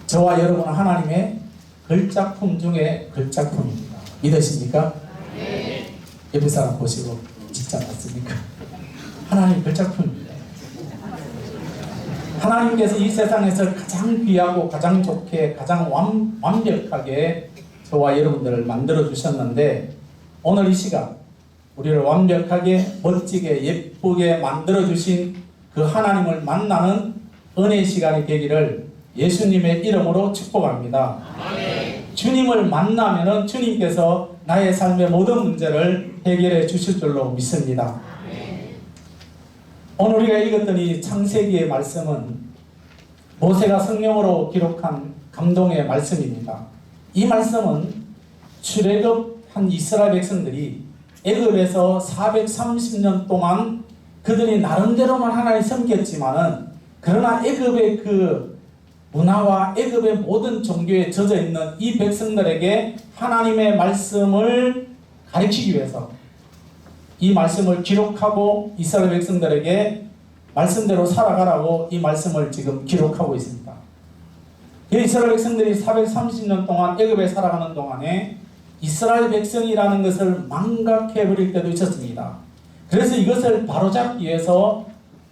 저와 여러분은 하나님의 걸작품 중에 걸작품입니다. 믿으십니까? 네. 옆에 사람 보시고 진짜 맞습니까? 하나님 걸작품입니다. 하나님께서 이 세상에서 가장 귀하고 가장 좋게 가장 완벽하게 저와 여러분들을 만들어 주셨는데, 오늘 이 시간 우리를 완벽하게 멋지게 예쁘게 만들어 주신 그 하나님을 만나는 은혜의 시간이 되기를 예수님의 이름으로 축복합니다. 아멘. 주님을 만나면은 주님께서 나의 삶의 모든 문제를 해결해 주실 줄로 믿습니다. 아멘. 오늘 우리가 읽었던 이 창세기의 말씀은 모세가 성령으로 기록한 감동의 말씀입니다. 이 말씀은 출애굽한 이스라엘 백성들이 애굽에서 430년 동안 그들이 나름대로만 하나님 섬겼지만은, 그러나 애굽의 그 문화와 애굽의 모든 종교에 젖어 있는 이 백성들에게 하나님의 말씀을 가르치기 위해서 이 말씀을 기록하고 이스라엘 백성들에게 말씀대로 살아가라고 이 말씀을 지금 기록하고 있습니다. 이스라엘 백성들이 430년 동안 애굽에 살아가는 동안에 이스라엘 백성이라는 것을 망각해버릴 때도 있었습니다. 그래서 이것을 바로잡기 위해서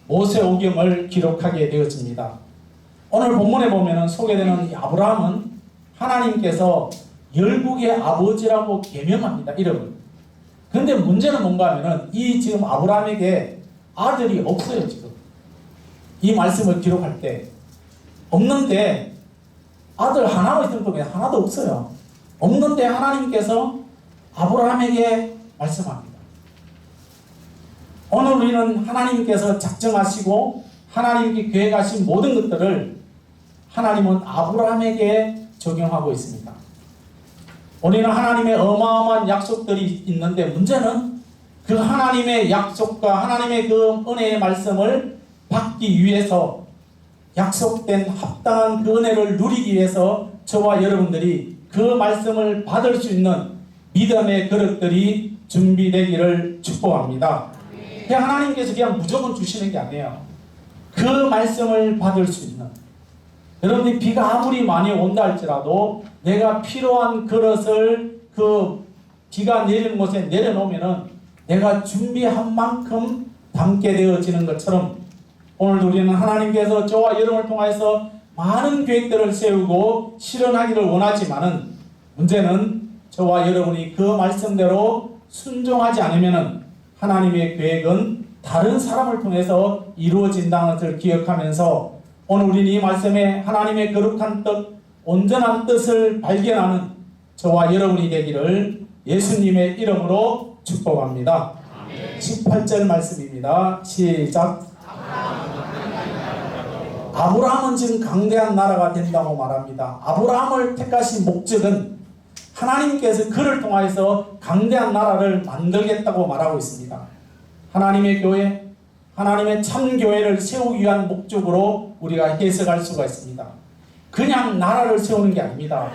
모세오경을 기록하게 되었습니다. 오늘 본문에 보면 소개되는 이 아브라함은 하나님께서 열국의 아버지라고 개명합니다. 이름을. 그런데 문제는 뭔가 하면은 이 지금 아브라함에게 아들이 없어요. 지금 이 말씀을 기록할 때 없는데, 아들 하나가 있으면 또 그냥 하나도 없어요. 없는데 하나님께서 아브라함에게 말씀합니다. 오늘 우리는 하나님께서 작정하시고 하나님께 계획하신 모든 것들을 하나님은 아브라함에게 적용하고 있습니다. 우리는 하나님의 어마어마한 약속들이 있는데, 문제는 그 하나님의 약속과 하나님의 그 은혜의 말씀을 받기 위해서, 약속된 합당한 그 은혜를 누리기 위해서 저와 여러분들이 그 말씀을 받을 수 있는 믿음의 그릇들이 준비되기를 축복합니다. 그냥 하나님께서 그냥 무조건 주시는 게 아니에요. 그 말씀을 받을 수 있는, 여러분들이 비가 아무리 많이 온다 할지라도 내가 필요한 그릇을 그 비가 내리는 곳에 내려놓으면은 내가 준비한 만큼 담게 되어지는 것처럼, 오늘 우리는 하나님께서 저와 여러분을 통해서 많은 계획들을 세우고 실현하기를 원하지만은, 문제는 저와 여러분이 그 말씀대로 순종하지 않으면은 하나님의 계획은 다른 사람을 통해서 이루어진다는 것을 기억하면서, 오늘 우리는 이 말씀에 하나님의 거룩한 뜻, 온전한 뜻을 발견하는 저와 여러분이 되기를 예수님의 이름으로 축복합니다. 18절 말씀입니다. 시작. 아브라함은 지금 강대한 나라가 된다고 말합니다. 아브라함을 택하신 목적은 하나님께서 그를 통하여서 강대한 나라를 만들겠다고 말하고 있습니다. 하나님의 교회, 하나님의 참교회를 세우기 위한 목적으로 우리가 해석할 수가 있습니다. 그냥 나라를 세우는 게 아닙니다.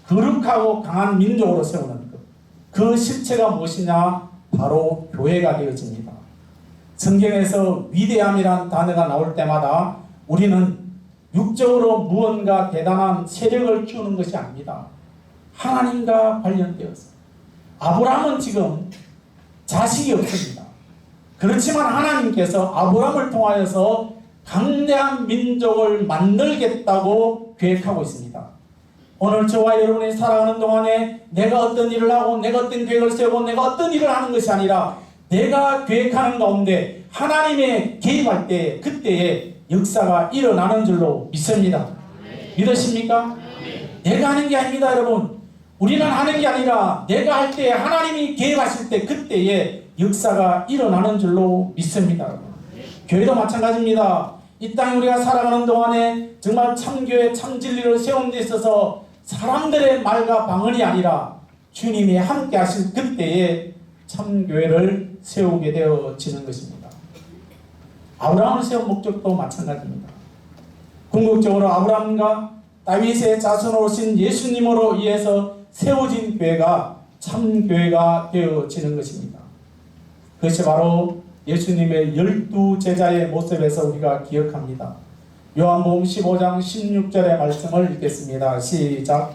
거룩하고 강한 민족으로 세우는 것. 그 실체가 무엇이냐? 바로 교회가 되어집니다. 성경에서 위대함이란 단어가 나올 때마다 우리는 육적으로 무언가 대단한 세력을 키우는 것이 아닙니다. 하나님과 관련되어서. 아브라함은 지금 자식이 없습니다. 그렇지만 하나님께서 아브라함을 통하여서 강대한 민족을 만들겠다고 계획하고 있습니다. 오늘 저와 여러분이 살아가는 동안에 내가 어떤 일을 하고 내가 어떤 계획을 세우고 내가 어떤 일을 하는 것이 아니라, 내가 계획하는 가운데 하나님의 개입할 때 그때에 역사가 일어나는 줄로 믿습니다. 믿으십니까? 내가 하는 게 아닙니다, 여러분. 우리는 하는 게 아니라 내가 할 때 하나님이 개입하실 때 그때에 역사가 일어나는 줄로 믿습니다. 교회도 마찬가지입니다. 이 땅에 우리가 살아가는 동안에 정말 참교회 참진리를 세우는 데 있어서 사람들의 말과 방언이 아니라 주님이 함께 하실 그때에 참교회를 세우게 되어지는 것입니다. 아브라함을 세운 목적도 마찬가지입니다. 궁극적으로 아브라함과 다윗의 자손으로 오신 예수님으로 인해서 세워진 교회가 참교회가 되어지는 것입니다. 그것이 바로 예수님의 12 제자의 모습에서 우리가 기억합니다. 요한복음 15장 16절의 말씀을 읽겠습니다. 시작.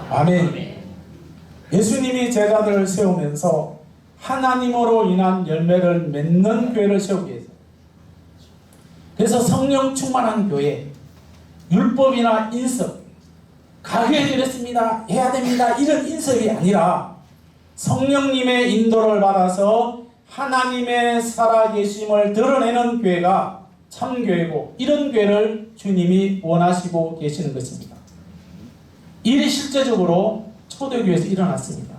아멘. 예수님이 제자들을 세우면서 하나님으로 인한 열매를 맺는 교회를 세우기 위해서, 그래서 성령 충만한 교회, 율법이나 인섭, 가교에 이랬습니다, 해야 됩니다, 이런 인섭이 아니라 성령님의 인도를 받아서 하나님의 살아계심을 드러내는 교회가 참교회고, 이런 교회를 주님이 원하시고 계시는 것입니다. 일이 실제적으로 초대교회에서 일어났습니다.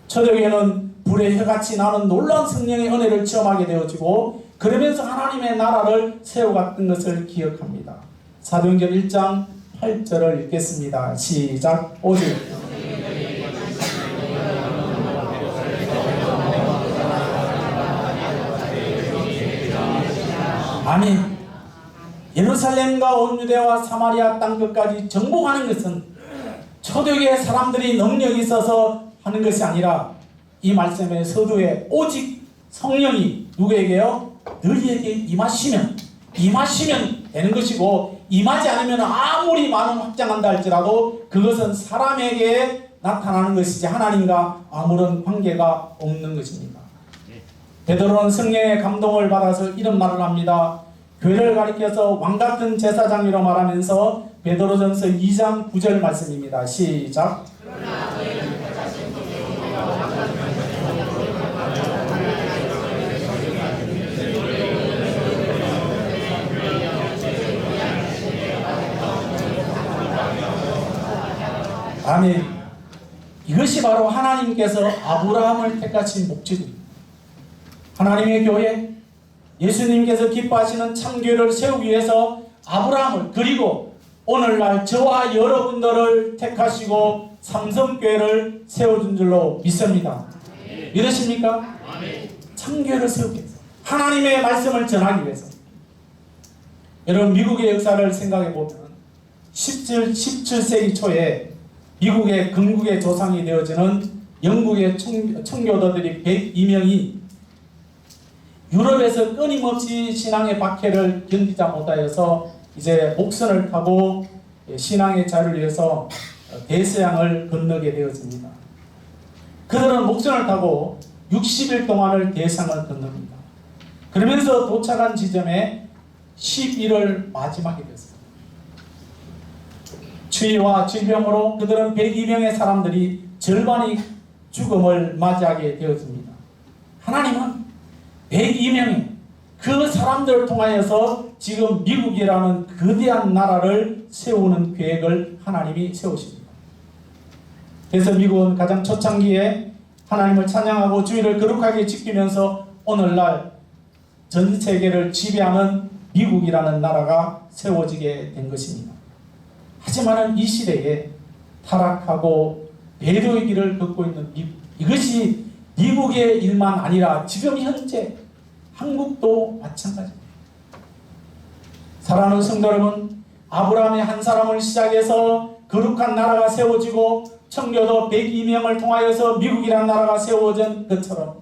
초대교회는 불의 혀같이 나는 놀라운 성령의 은혜를 체험하게 되어지고, 그러면서 하나님의 나라를 세워갔던 것을 기억합니다. 사도행전 1장 8절을 읽겠습니다. 시작. 오직 아멘. 예루살렘과 온 유대와 사마리아 땅 끝까지 정복하는 것은 초대교회 사람들이 능력이 있어서 하는 것이 아니라, 이 말씀의 서두에 오직 성령이 누구에게요? 너희에게 임하시면 되는 것이고, 임하지 않으면 아무리 많은 확장한다 할지라도 그것은 사람에게 나타나는 것이지 하나님과 아무런 관계가 없는 것입니다. 베드로는 성령의 감동을 받아서 이런 말을 합니다. 교회를 가리켜서 왕같은 제사장이라고 말하면서 베드로전서 2장 9절 말씀입니다. 시작. 아멘. 이것이 바로 하나님께서 아브라함을 택하신 목적입니다. 하나님의 교회, 예수님께서 기뻐하시는 참교회를 세우기 위해서 아브라함을, 그리고 오늘날 저와 여러분들을 택하시고 삼성교회를 세워준 줄로 믿습니다. 믿으십니까? 참교회를 세우기 위해서, 하나님의 말씀을 전하기 위해서. 여러분, 미국의 역사를 생각해 보면 17세기 초에 미국의 건국의 조상이 되어지는 영국의 청교도들이 102명이 유럽에서 끊임없이 신앙의 박해를 견디자 못하여서 이제 목선을 타고 신앙의 자유를 위해서 대서양을 건너게 되었습니다. 그들은 목선을 타고 60일 동안을 대서양을 건넙니다. 그러면서 도착한 지점에 10일을 마지막에 됐습니다. 추위와 질병으로 그들은 102명의 사람들이 절반이 죽음을 맞이하게 되었습니다. 하나님은 102명의 그 사람들을 통하여서 지금 미국이라는 거대한 나라를 세우는 계획을 하나님이 세우십니다. 그래서 미국은 가장 초창기에 하나님을 찬양하고 주의를 거룩하게 지키면서 오늘날 전 세계를 지배하는 미국이라는 나라가 세워지게 된 것입니다. 하지만 이 시대에 타락하고 배도의 길을 걷고 있는 미국, 이것이 미국의 일만 아니라 지금 현재 한국도 마찬가지입니다. 사랑하는 성도 여러분, 아브라함의 한 사람을 시작해서 거룩한 나라가 세워지고 청교도 102명을 통하여서 미국이라는 나라가 세워진 것처럼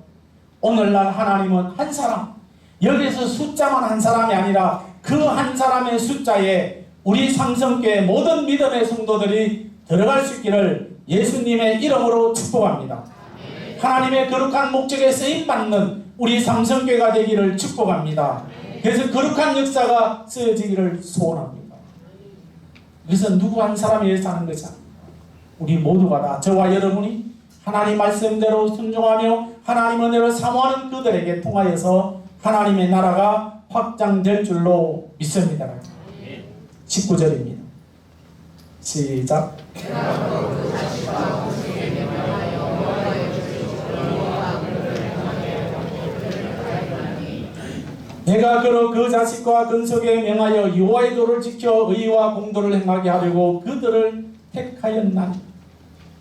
오늘날 하나님은 한 사람, 여기서 숫자만 한 사람이 아니라 그 한 사람의 숫자에 우리 삼성교회 모든 믿음의 성도들이 들어갈 수 있기를 예수님의 이름으로 축복합니다. 하나님의 거룩한 목적에 쓰임받는 우리 삼성교회가 되기를 축복합니다. 그래서 거룩한 역사가 쓰여지기를 소원합니다. 그래서 누구 한 사람에 의해서 하는 것이 아닙니다. 우리 모두가 다, 저와 여러분이 하나님 말씀대로 순종하며 하나님 은혜를 사모하는 그들에게 통하여서 하나님의 나라가 확장될 줄로 믿습니다. 19절입니다. 시작. 내가 그로 그 자식과 근속에 명하여 여호와의 도를 지켜 의와 공도를 행하게 하려고 그들을 택하였나니.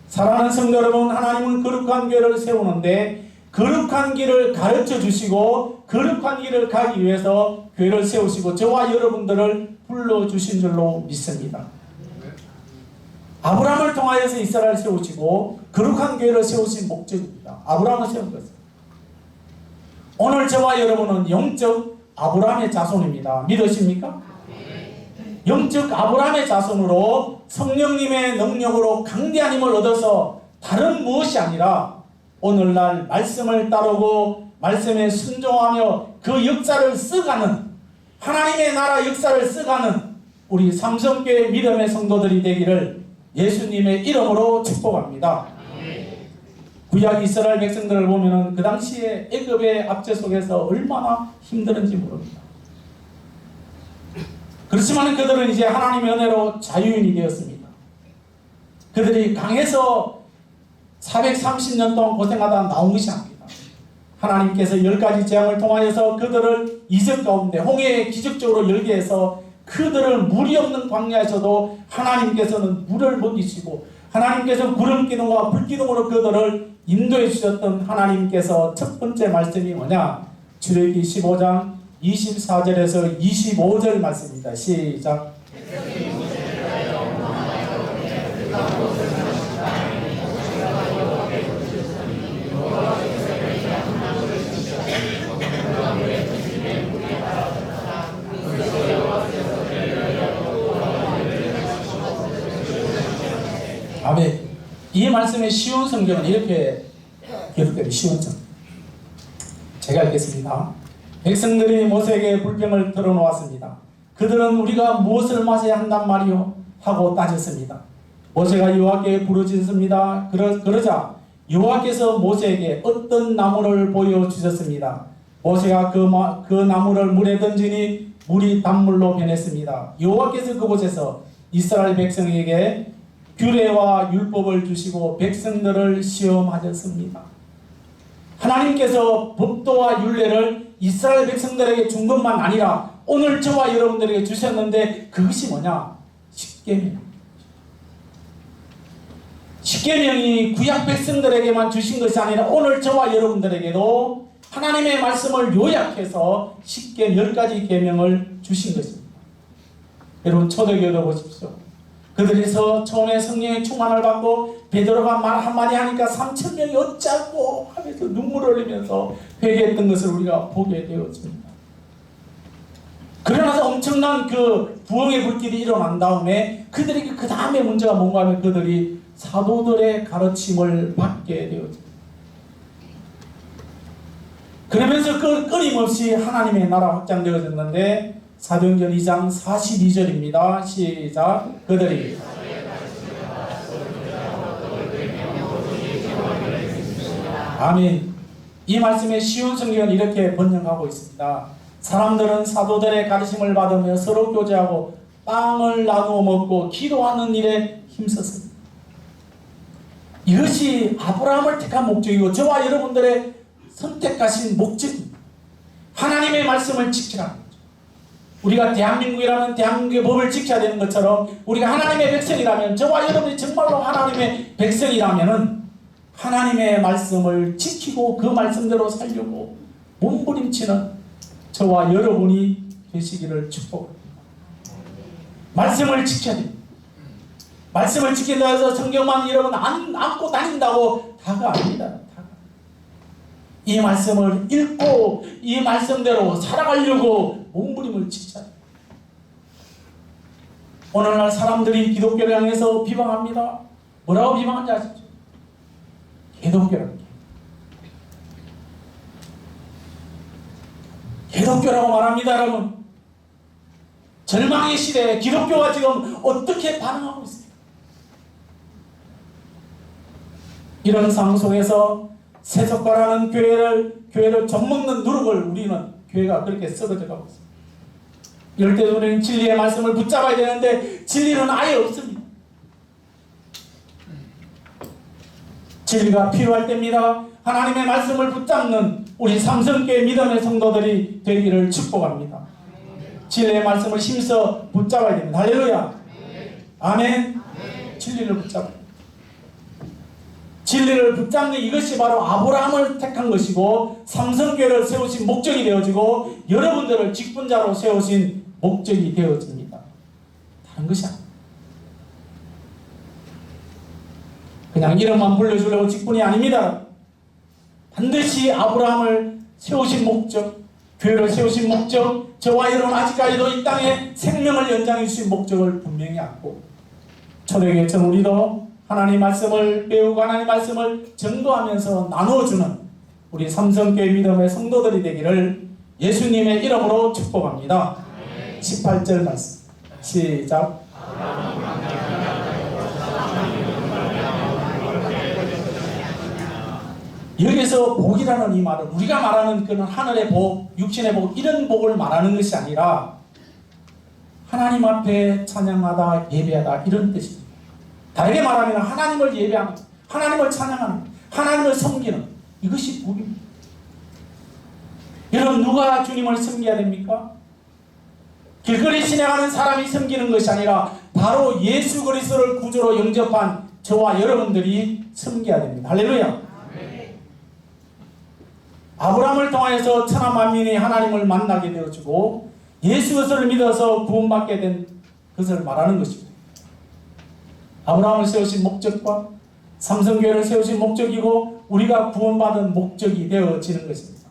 사랑하는 성도 여러분, 하나님은 거룩한 교회를 세우는데 거룩한 길을 가르쳐 주시고 거룩한 길을 가기 위해서 교회를 세우시고 저와 여러분들을 불러주신 줄로 믿습니다. 아브라함을 통하여서 이스라엘을 세우시고 거룩한 교회를 세우신 목적입니다. 아브라함을 세운 것은. 오늘 저와 여러분은 영적 아브라함의 자손입니다. 믿으십니까? 영적 아브라함의 자손으로 성령님의 능력으로 강대한 힘을 얻어서 다른 무엇이 아니라 오늘날 말씀을 따르고 말씀에 순종하며 그 역사를 써가는, 하나님의 나라 역사를 써가는 우리 삼성교회 믿음의 성도들이 되기를 예수님의 이름으로 축복합니다. 구약 이스라엘 백성들을 보면 그 당시에 애굽의 압제 속에서 얼마나 힘들었는지 모릅니다. 그렇지만 그들은 이제 하나님의 은혜로 자유인이 되었습니다. 그들이 강에서 430년 동안 고생하다 나온 것이 아닙니다. 하나님께서 10가지 재앙을 통하여서 그들을 이적 가운데 홍해에 기적적으로 열게 해서 그들을 물이 없는 광야에서도 하나님께서는 물을 먹이시고 하나님께서 구름 기둥과 불 기둥으로 그들을 인도해 주셨던 하나님께서 첫 번째 말씀이 뭐냐? 출애굽기 15장 24절에서 25절 말씀입니다. 시작. 아멘. 이 말씀의 쉬운 성경은 이렇게 기록되는 쉬운 성경. 제가 읽겠습니다. 백성들이 모세에게 불평을 털어놓았습니다. 그들은 우리가 무엇을 마셔야 한단 말이요? 하고 따졌습니다. 모세가 여호와께 부르짖습니다. 그러자 여호와께서 모세에게 어떤 나무를 보여주셨습니다. 모세가 그 나무를 물에 던지니 물이 단물로 변했습니다. 여호와께서 그곳에서 이스라엘 백성에게 규례와 율법을 주시고 백성들을 시험하셨습니다. 하나님께서 법도와 율례를 이스라엘 백성들에게 준 것만 아니라 오늘 저와 여러분들에게 주셨는데 그것이 뭐냐? 십계명. 십계명이 구약 백성들에게만 주신 것이 아니라 오늘 저와 여러분들에게도 하나님의 말씀을 요약해서 십계 10가지 계명을 주신 것입니다. 여러분 초대교회도 보십시오. 그들에서 처음에 성령의 충만을 받고 베드로가 말 한마디 하니까 3,000명이 어쩌고 하면서 눈물을 흘리면서 회개했던 것을 우리가 보게 되었습니다. 그러나서 엄청난 그 부흥의 불길이 일어난 다음에 그들에게 그 다음에 문제가 뭔가 하면 그들이 사도들의 가르침을 받게 되었습니다. 그러면서 그 끊임없이 하나님의 나라 확장되어졌는데 사도행전 2장 42절입니다. 시작. 그들이 아멘. 이 말씀의 쉬운 성경은 이렇게 번역하고 있습니다. 사람들은 사도들의 가르침을 받으며 서로 교제하고 빵을 나누어 먹고 기도하는 일에 힘썼습니다. 이것이 아브라함을 택한 목적이고 저와 여러분들의 선택하신 목적입니다. 하나님의 말씀을 지키라는 거죠. 우리가 대한민국이라면 대한민국의 법을 지켜야 되는 것처럼 우리가 하나님의 백성이라면 저와 여러분이 정말로 하나님의 백성이라면 하나님의 말씀을 지키고 그 말씀대로 살려고 몸부림치는 저와 여러분이 되시기를 축복합니다. 말씀을 지켜야 됩니다. 말씀을 지킨다 해서 성경만 여러분 안고 다닌다고 다가 아닙니다. 다가. 이 말씀을 읽고 이 말씀대로 살아가려고 몸부림을 치자. 오늘날 사람들이 기독교를 향해서 비방합니다. 뭐라고 비방하는지 아시죠? 개독교라는 게. 개독교라고 말합니다, 여러분. 절망의 시대에 기독교가 지금 어떻게 반응하고 있습니까? 이런 상황 속에서 세속화라는 교회를 젖먹는 누룩을 우리는 교회가 그렇게 썩어져가고 있습니다. 이럴 때 우리는 진리의 말씀을 붙잡아야 되는데 진리는 아예 없습니다. 진리가 필요할 때입니다. 하나님의 말씀을 붙잡는 우리 삼성교회 믿음의 성도들이 되기를 축복합니다. 진리의 말씀을 힘써 붙잡아야 됩니다. 할렐루야. 아멘. 진리를 붙잡아야 됩니다. 진리를 붙잡는 이것이 바로 아브라함을 택한 것이고 삼성교회를 세우신 목적이 되어지고 여러분들을 직분자로 세우신 목적이 되어집니다. 다른 것이 아닙니다. 그냥 이름만 불려주려고 직분이 아닙니다. 반드시 아브라함을 세우신 목적, 교회를 세우신 목적, 저와 여러분 아직까지도 이 땅에 생명을 연장해 주신 목적을 분명히 알고 초대교회처럼 우리도 하나님 말씀을 배우고 하나님 말씀을 전도하면서 나누어주는 우리 삼성교회 믿음의 성도들이 되기를 예수님의 이름으로 축복합니다. 18절 말씀 시작. 여기서 복이라는 이 말은 우리가 말하는 그런 하늘의 복, 육신의 복 이런 복을 말하는 것이 아니라 하나님 앞에 찬양하다, 예배하다 이런 뜻입니다. 다르게 말하면 하나님을 예배하는, 하나님을 찬양하는, 하나님을 섬기는 이것이 복입니다. 여러분 누가 주님을 섬겨야 됩니까? 길거리 지나가는 사람이 섬기는 것이 아니라 바로 예수 그리스도를 구주로 영접한 저와 여러분들이 섬겨야 됩니다. 할렐루야. 아브라함을 통하여서 천하 만민이 하나님을 만나게 되어지고 예수 그리스도를 믿어서 구원받게 된 것을 말하는 것입니다. 아브라함을 세우신 목적과 삼성교회를 세우신 목적이고 우리가 구원받은 목적이 되어지는 것입니다.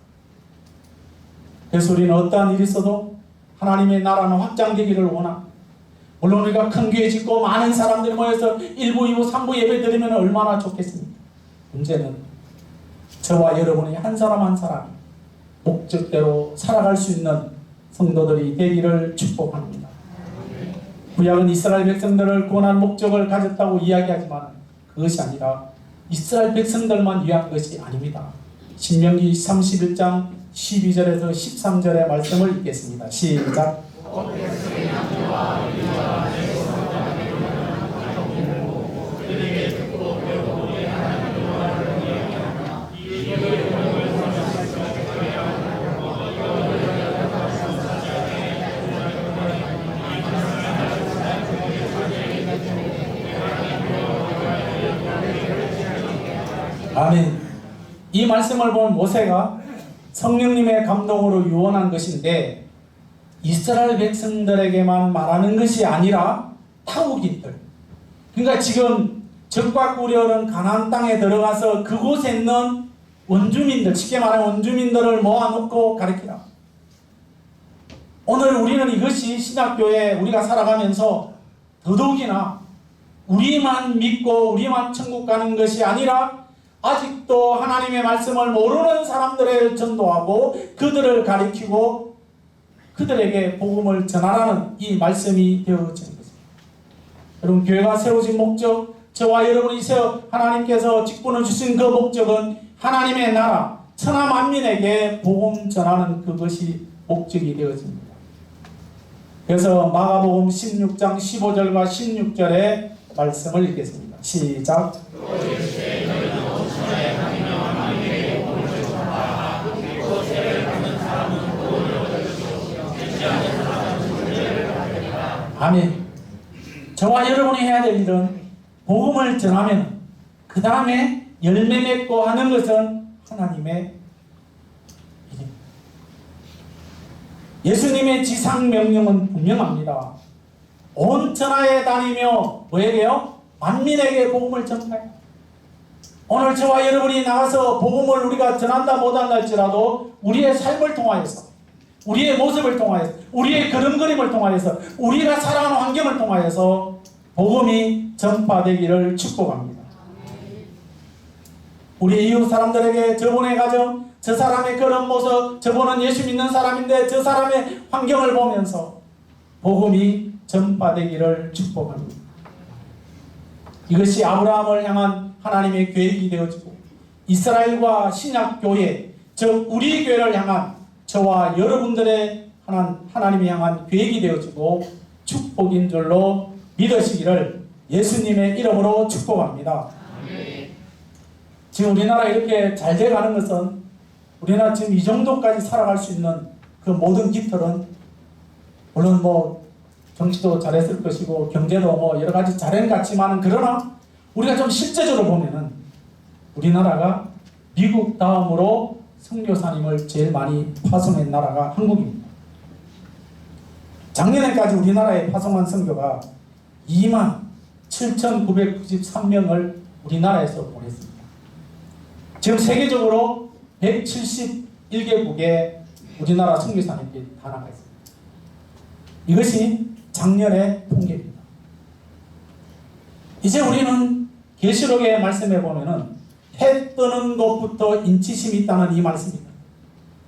그래서 우리는 어떠한 일이 있어도 하나님의 나라는 확장되기를 원합니다. 물론 우리가 큰 교회 짓고 많은 사람들이 모여서 1부, 2부, 3부 예배 드리면 얼마나 좋겠습니까? 문제는 저와 여러분이 한 사람 한 사람이 목적대로 살아갈 수 있는 성도들이 되기를 축복합니다. 구약은 이스라엘 백성들을 구원할 목적을 가졌다고 이야기하지만 그것이 아니라 이스라엘 백성들만 위한 것이 아닙니다. 신명기 31장 12절에서 13절의 말씀을 읽겠습니다. 시작. 아멘. 이 말씀을 본 모세가 성령님의 감동으로 유언한 것인데 이스라엘 백성들에게만 말하는 것이 아니라 타국인들, 그러니까 지금 적과 꾸려는 가나안 땅에 들어가서 그곳에 있는 원주민들, 쉽게 말하면 원주민들을 모아놓고 가르치라. 오늘 우리는 이것이 신약교회 우리가 살아가면서 더더욱이나 우리만 믿고 우리만 천국 가는 것이 아니라 아직도 하나님의 말씀을 모르는 사람들을 전도하고 그들을 가리키고 그들에게 복음을 전하라는 이 말씀이 되어지는 것입니다. 여러분 교회가 세워진 목적, 저와 여러분이 하나님께서 직분을 주신 그 목적은 하나님의 나라, 천하 만민에게 복음 전하는 그것이 목적이 되어집니다. 그래서 마가복음 16장 15절과 16절의 말씀을 읽겠습니다. 시작. 아멘. 저와 여러분이 해야 될 일은 복음을 전하면 그 다음에 열매 맺고 하는 것은 하나님의 일입니다. 예수님의 지상 명령은 분명합니다. 온 천하에 다니며 뭐에게요? 만민에게 복음을 전하여. 오늘 저와 여러분이 나가서 복음을 우리가 전한다 못한다 할지라도 우리의 삶을 통하여서, 우리의 모습을 통하여서, 우리의 걸음걸음을 통하여서, 우리가 살아가는 환경을 통하여서 복음이 전파되기를 축복합니다. 우리 이웃 사람들에게 저분의 가정, 저 사람의 그런 모습, 저분은 예수 믿는 사람인데 저 사람의 환경을 보면서 복음이 전파되기를 축복합니다. 이것이 아브라함을 향한 하나님의 계획이 되어지고 이스라엘과 신약교회, 즉 우리 교회를 향한 저와 여러분들의 하나님이 향한 계획이 되어지고 축복인 줄로 믿으시기를 예수님의 이름으로 축복합니다. 지금 우리나라 이렇게 잘 돼가는 것은 우리나라 지금 이 정도까지 살아갈 수 있는 그 모든 깃털은 물론 뭐 정치도 잘했을 것이고 경제도 뭐 여러 가지 잘한 것 같지만은 그러나 우리가 좀 실제적으로 보면은 우리나라가 미국 다음으로 선교사님을 제일 많이 파송한 나라가 한국입니다. 작년에까지 우리나라에 파송한 선교가 27,993명을 우리나라에서 보냈습니다. 지금 세계적으로 171개국에 우리나라 선교사님들이 다 나가 있습니다. 이것이 작년의 통계입니다. 이제 우리는 계시록의 말씀에 보면은 해 뜨는 것부터 인치심이 있다는 이 말씀입니다.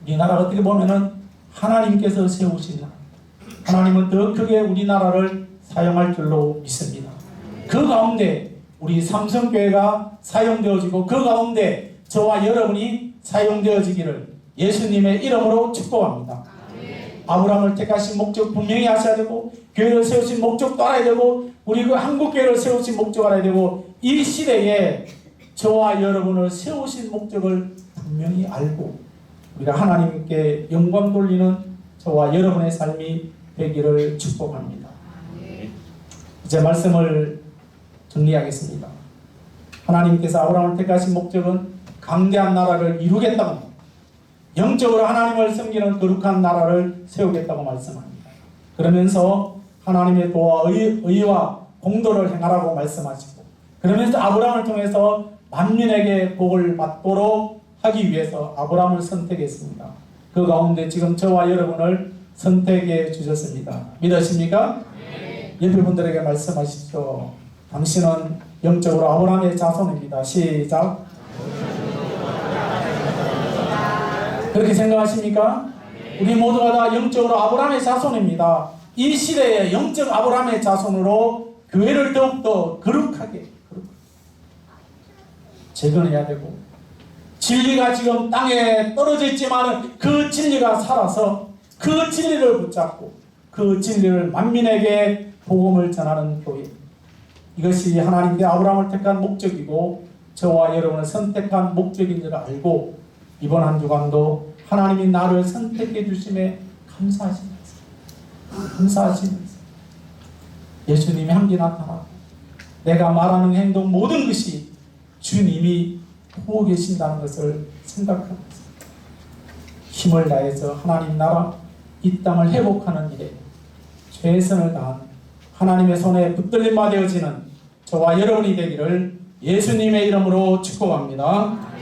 우리나라 어떻게 보면은 하나님께서 세우신 나라, 하나님은 더 크게 우리나라를 사용할 줄로 믿습니다. 그 가운데 우리 삼성교회가 사용되어지고 그 가운데 저와 여러분이 사용되어지기를 예수님의 이름으로 축복합니다. 아브라함을 택하신 목적 분명히 하셔야 되고, 교회를 세우신 목적도 알아야 되고, 우리 그 한국교회를 세우신 목적 알아야 되고, 이 시대에 저와 여러분을 세우신 목적을 분명히 알고 우리가 하나님께 영광 돌리는 저와 여러분의 삶이 되기를 축복합니다. 이제 말씀을 정리하겠습니다. 하나님께서 아브라함을 택하신 목적은 강대한 나라를 이루겠다고, 영적으로 하나님을 섬기는 거룩한 나라를 세우겠다고 말씀합니다. 그러면서 하나님의 도와 의와 공도를 행하라고 말씀하시고, 그러면서 아브라함을 통해서 만민에게 복을 받도록 하기 위해서 아브라함을 선택했습니다. 그 가운데 지금 저와 여러분을 선택해 주셨습니다. 믿으십니까? 네. 옆에 분들에게 말씀하십시오. 당신은 영적으로 아브라함의 자손입니다. 시작. 그렇게 생각하십니까? 우리 모두가 다 영적으로 아브라함의 자손입니다. 이 시대에 영적 아브라함의 자손으로 교회를 더욱더 거룩하게 재건해야 되고, 진리가 지금 땅에 떨어져 있지만 그 진리가 살아서 그 진리를 붙잡고 그 진리를 만민에게 복음을 전하는 교회, 이것이 하나님께 아브라함을 택한 목적이고 저와 여러분을 선택한 목적인 줄 알고, 이번 한 주간도 하나님이 나를 선택해 주심에 감사하시면서 예수님이 함께 나타나고 내가 말하는 행동 모든 것이 주님이 보고 계신다는 것을 생각하면서 힘을 다해서 하나님 나라 이 땅을 회복하는 일에 최선을 다한 하나님의 손에 붙들림바 되어지는 저와 여러분이 되기를 예수님의 이름으로 축복합니다.